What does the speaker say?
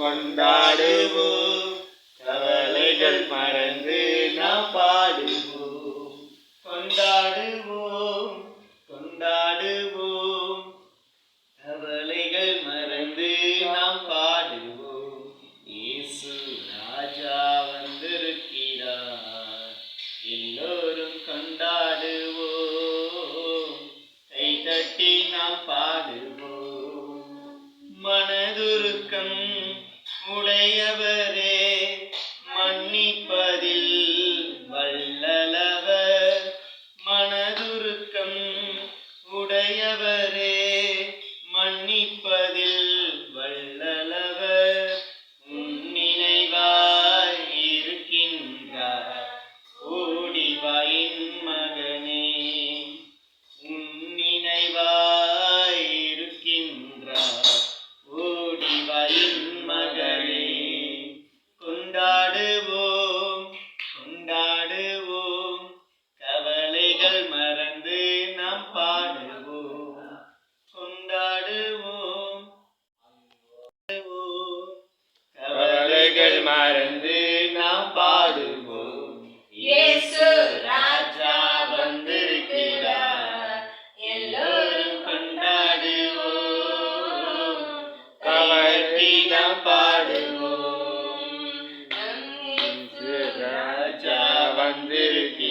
கொண்டாடுவோம், கவலைகள் மறந்து நாம் பாடுவோம். கொண்டாடுவோம், கொண்டாடுவோம், கவலைகள் மறந்து நாம் பாடுவோம். இயேசு ராஜா வந்திருக்கிறார், எல்லோரும் கொண்டாடுவோம், கை தட்டி நாம் பாடுவோம். மனதுருக்கம் உடையவரே, மன்னிப்பதில் வல்லவர். மனதுருக்கம் உடையவரே, மன்னிப்பதில் வல்லவர். நினைவாய் இருக்கின்றார், ஓடிவாயின் மகனே. நினைவாய் இருக்கின்றார், ஓடிவாயின் மகளே. கொண்டாடுவோம், கொண்டாடுவோம், கவலைகள் மறந்து நாம் பாடுவோம். கொண்டாடுவோம், கவலைகள் மறந்து நாம் பாடுவோம். இயேசு ராஜா வந்திருக்கிறார், எல்லோரும் கொண்டாடுவோம், கவலை நாம் பாடுவோம். இயேசு ராஜா வந்திருக்கிறார்.